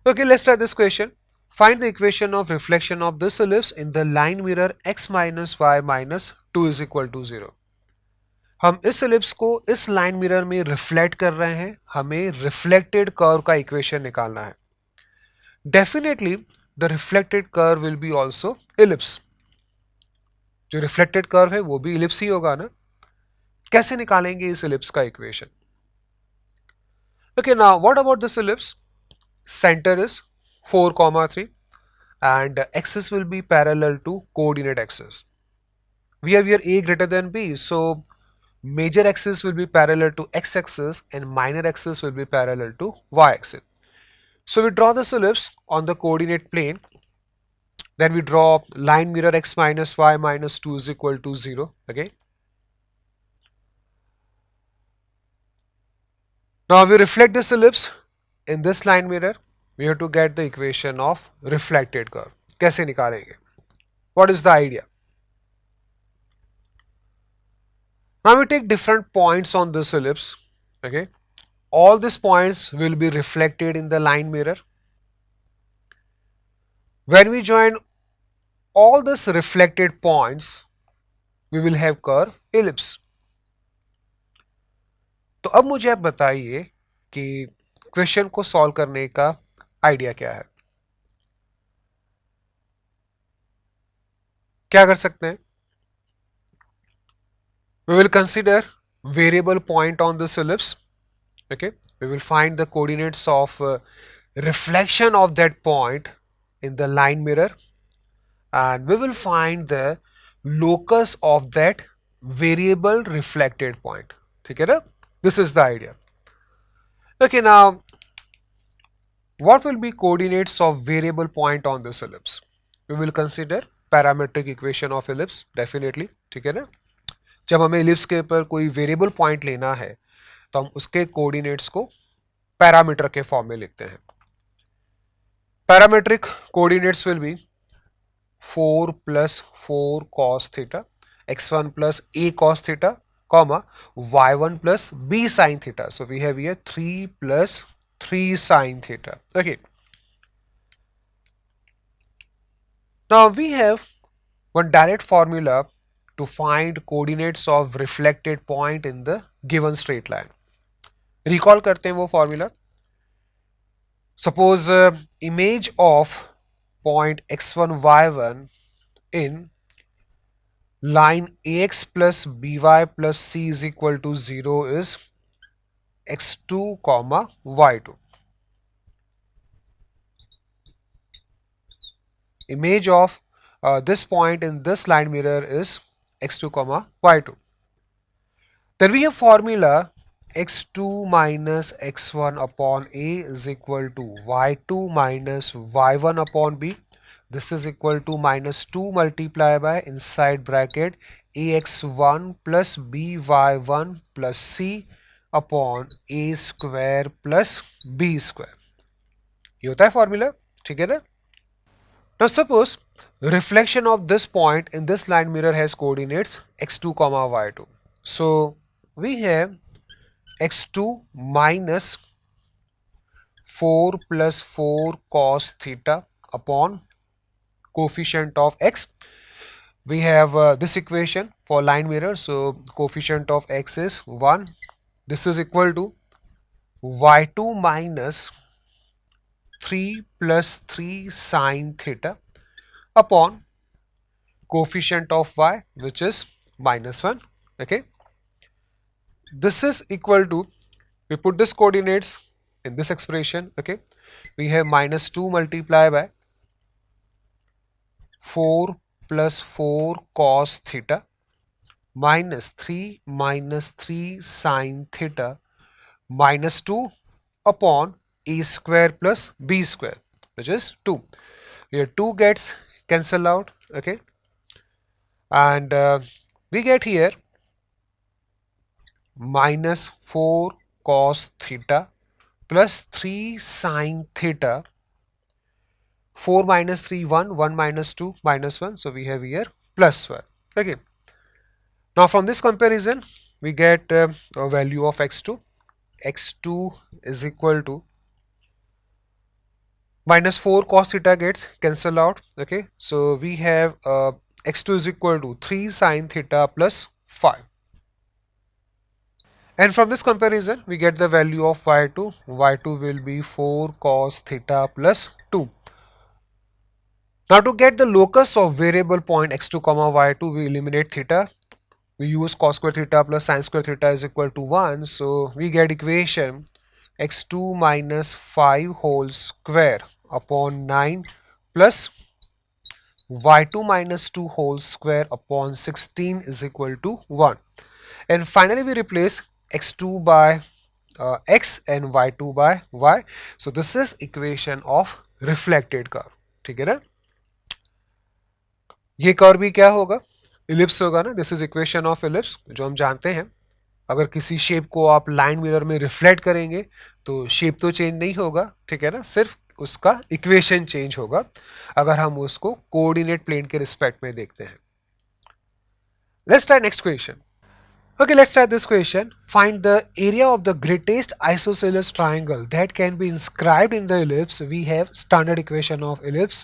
Okay, let's try this question. Find the equation of reflection of this ellipse in the line mirror x minus y minus 2 is equal to 0. हम इस ellipse को इस line mirror में reflect कर रहे हैं, हमें reflected curve का इक्वेशन निकालना है. Definitely the reflected curve will be also ellipse. जो रिफ्लेक्टेड कर्व है वो भी एलिप्स ही होगा ना. कैसे निकालेंगे इस एलिप्स का equation? Okay, now what about this ellipse? Center is 4, 3 and axis will be parallel to coordinate axis. We have here a greater than b, so major axis will be parallel to x-axis and minor axis will be parallel to y-axis. So we draw this ellipse on the coordinate plane. Then we draw line mirror x minus y minus 2 is equal to 0. Okay. Now we reflect this ellipse in this line mirror. We have to get the equation of reflected curve. कैसे निकालेंगे? What is the idea? Now we take different points on this ellipse. Okay. All these points will be reflected in the line mirror. When we join all these reflected points, we will have curve ellipse. तो अब मुझे आप बताइए कि question को solve करने का idea क्या है. क्या कर सकते हैं? We will consider variable point on this ellipse. Okay, we will find the coordinates of reflection of that point in the line mirror and we will find the locus of that variable reflected point. ठीक है ना? This is the idea. Okay, now what will be coordinates of variable point on this ellipse? We will consider parametric equation of ellipse definitely. ठीक है ना? जब हमें ellipse के ऊपर कोई वेरिएबल पॉइंट लेना है तो हम उसके कोऑर्डिनेट्स को पैरामीटर के फॉर्म में लिखते हैं. Parametric coordinates will be 4 plus 4 cos theta, x1 plus a cos theta, comma y1 plus b sin theta. So we have here 3 plus 3 sin theta. Okay. Now we have one direct formula to find coordinates of reflected point in the given straight line. Recall करते हैं वो formula. Suppose image of point x1 y1 in line ax plus by plus c is equal to 0 is x2 comma y2. Image of this point in this line mirror is x2 comma y2. Then we have formula x2 minus x1 upon a is equal to y2 minus y1 upon b. This is equal to minus 2 multiplied by inside bracket ax1 plus by1 plus c upon a square plus b square. ये होता है formula. ठीक है ना? Now suppose reflection of this point in this line mirror has coordinates x2 comma y2. So we have x2 minus 4 plus 4 cos theta upon coefficient of x. We have this equation for line mirror. So coefficient of x is 1. This is equal to y2 minus 3 plus 3 sin theta upon coefficient of y which is minus 1. Okay. This is equal to, we put this coordinates in this expression. Okay. We have minus 2 multiplied by 4 plus 4 cos theta minus 3 sin theta minus 2 upon a square plus b square which is 2. Here 2 gets cancelled out. Okay. And we get here minus 4 cos theta plus 3 sin theta. 4 minus 3 1, 1 minus 2 minus 1, so we have here plus 1. Okay. Now from this comparison we get a value of x2. x2 is equal to minus 4 cos theta gets cancelled out. Okay, so we have x2 is equal to 3 sin theta plus 5. And from this comparison, we get the value of y2. y2 will be 4 cos theta plus 2. Now to get the locus of variable point x2 comma y2, we eliminate theta. We use cos square theta plus sin square theta is equal to 1. So we get equation x2 minus 5 whole square upon 9 plus y2 minus 2 whole square upon 16 is equal to 1. And finally we replace x2 by x and y2 by y. So this is equation of reflected curve. ठीक है ना? ये curve भी क्या होगा? Ellipse होगा ना. This is equation of ellipse जो हम जानते हैं. अगर किसी शेप को आप लाइन मिरर में रिफ्लेक्ट करेंगे तो शेप तो चेंज नहीं होगा, ठीक है ना, सिर्फ उसका इक्वेशन चेंज होगा अगर हम उसको कोऑर्डिनेट प्लेन के रिस्पेक्ट में देखते हैं. Let's try next question. Okay, let's try this question. Find the area of the greatest isosceles triangle that can be inscribed in the ellipse. We have standard equation of ellipse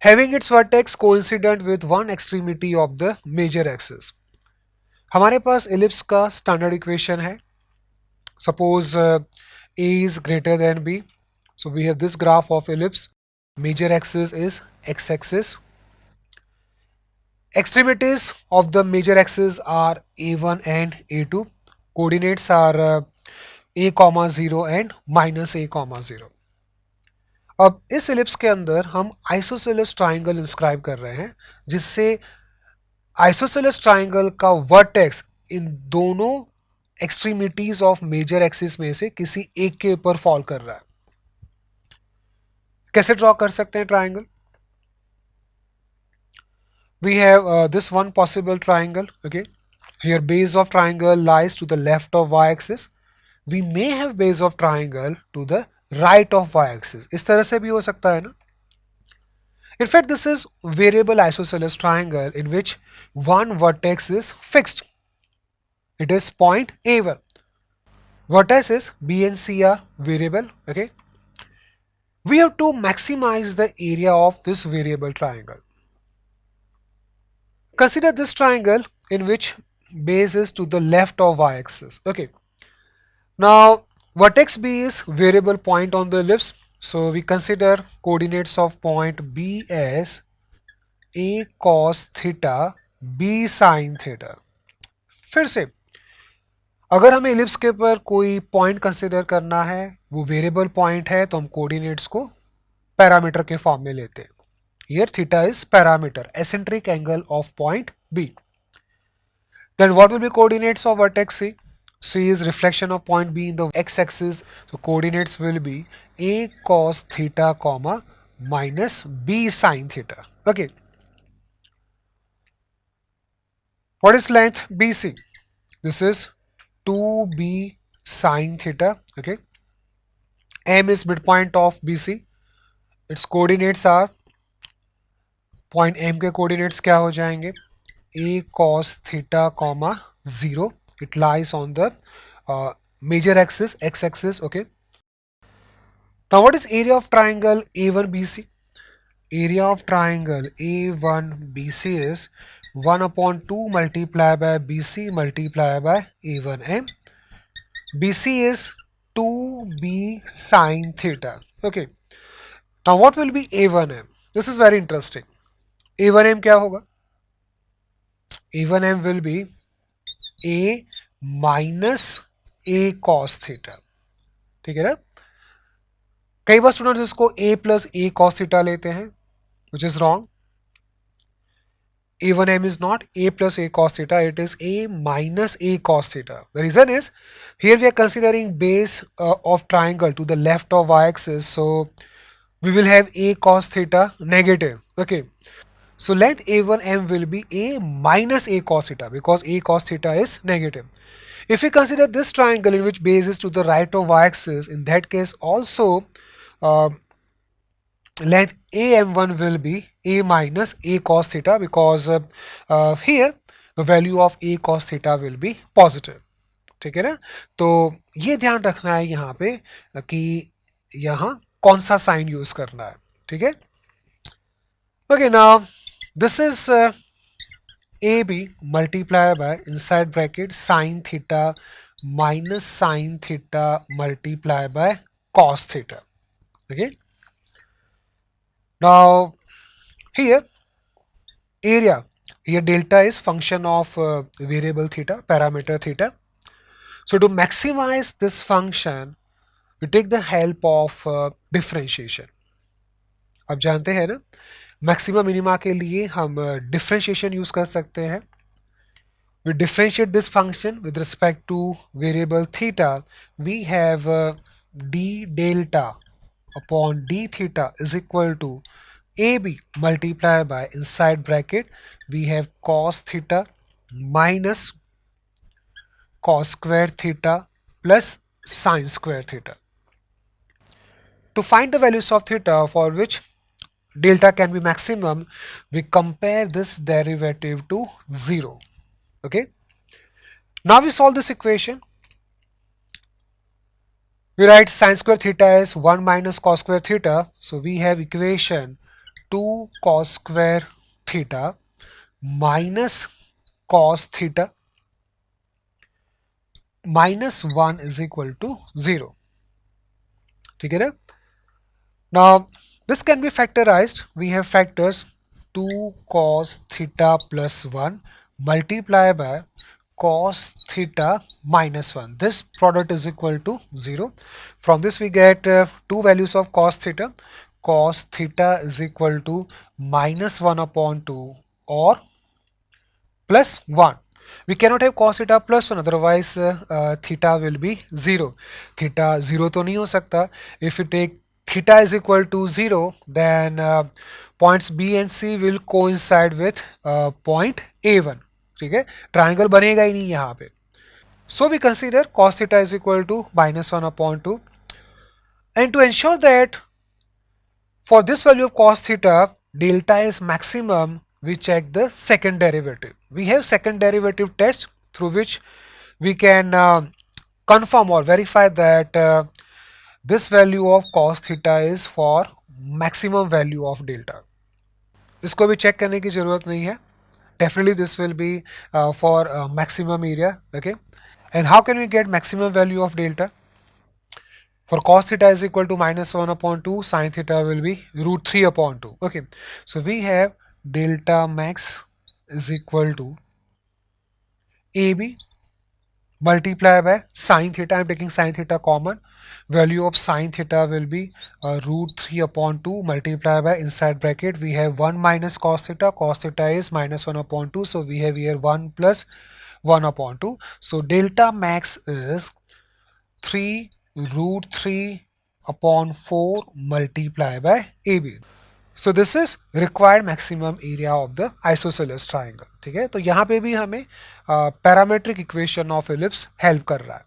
having its vertex coincident with one extremity of the major axis. हमारे पास ellipse का standard equation है. Suppose A is greater than B. So we have this graph of ellipse. Major axis is x-axis. Extremities of the major axis are a1 and a2. Coordinates are a comma 0 and minus a comma 0. अब इस ellipse के अंदर हम isosceles triangle inscribe कर रहे हैं जिससे isosceles triangle का वर्टेक्स इन दोनों एक्सट्रीमिटीज ऑफ मेजर एक्सिस में से किसी एक के ऊपर फॉल कर रहा है. कैसे ड्रॉ कर सकते हैं triangle? We have this one possible triangle. Okay, here base of triangle lies to the left of y-axis. We may have base of triangle to the right of y-axis. इस तरह से भी हो सकता है ना. In fact, this is variable isosceles triangle in which one vertex is fixed. It is point A1. Vertices B and C are variable. Okay, we have to maximize the area of this variable triangle. Consider this triangle in which base is to the left of y-axis. Okay. Now vertex B is variable point on the ellipse. So we consider coordinates of point B as a cos theta b sin theta. फिर से अगर हमें ellipse के ऊपर कोई point consider करना है, वो वेरिएबल पॉइंट है, तो हम कोऑर्डिनेट्स को पैरामीटर के फॉर्म में लेते हैं. Here theta is parameter, eccentric angle of point B. Then what will be coordinates of vertex C? C is reflection of point B in the x-axis. So coordinates will be a cos theta comma minus b sin theta. Okay. What is length BC? This is 2b sin theta. Okay. M is midpoint of BC. Its coordinates are point M के coordinates क्या हो जाएंगे? a cos theta comma 0. It lies on the major axis, x axis. Okay. Now what is area of triangle A1BC? Area of triangle A1BC is 1 upon 2 multiplied by BC multiplied by A1M. BC is 2b sin theta. Okay. Now what will be A1M? This is very interesting. A1M क्या होगा? A1M will be A minus A cos theta. ठीक है ना? कई बार students इसको A plus A cos theta लेते हैं, which is wrong. A1M is not A plus A cos theta, it is A minus A cos theta. The reason is here we are considering base of triangle to the left of y-axis, so we will have A cos theta negative. Okay. So length A1M will be A minus A cos theta because A cos theta is negative. If we consider this triangle in which base is to the right of y-axis, in that case also length AM1 will be A minus A cos theta because here the value of A cos theta will be positive. ठीक है ना? तो ये ध्यान रखना है यहाँ पे कि यहाँ कौन सा साइन यूज करना है, ठीक है। Okay, now this is AB multiplied by inside bracket sin theta minus sin theta multiplied by cos theta. Okay, now here area, here delta is function of variable theta, parameter theta. So to maximize this function we take the help of differentiation. अब जानते हैं ना, maximum minima के लिए हम differentiation use कर सकते हैं. We differentiate this function with respect to variable theta. We have d delta upon d theta is equal to AB multiplied by inside bracket we have cos theta minus cos square theta plus sin square theta. To find the values of theta for which delta can be maximum, we compare this derivative to 0. Okay. Now we solve this equation. We write sin square theta as 1 minus cos square theta. So we have equation 2 cos square theta minus cos theta minus 1 is equal to 0. ठीक है ना? Now this can be factorized. We have factors 2 cos theta plus 1 multiplied by cos theta minus 1. This product is equal to 0. From this we get two values of cos theta. Cos theta is equal to minus 1 upon 2 or plus 1. We cannot have cos theta plus 1, otherwise theta will be 0. Theta 0 तो नहीं हो सकता. If you take theta is equal to 0, then points B and C will coincide with point A1. ठीक है, triangle बनेगा ही नहीं यहाँ पे. So we consider cos theta is equal to minus 1 upon 2, and to ensure that for this value of cos theta delta is maximum, we check the second derivative. We have second derivative test through which we can confirm or verify that this value of cos theta is for maximum value of delta. इसको भी check करने की जरूरत नहीं है. Definitely this will be for maximum area. Okay, and how can we get maximum value of delta? For cos theta is equal to minus 1 upon 2, sin theta will be root 3 upon 2. Okay, so we have delta max is equal to AB multiplied by sin theta. I am taking sin theta common. Value of sin theta will be root 3 upon 2 multiplied by inside bracket we have 1 minus cos theta. Cos theta is minus 1 upon 2, so we have here 1 plus 1 upon 2. So delta max is 3 root 3 upon 4 multiplied by AB. So this is required maximum area of the isosceles triangle. ठीक है, तो यहाँ पे भी हमें parametric equation of ellipse help कर रहा है.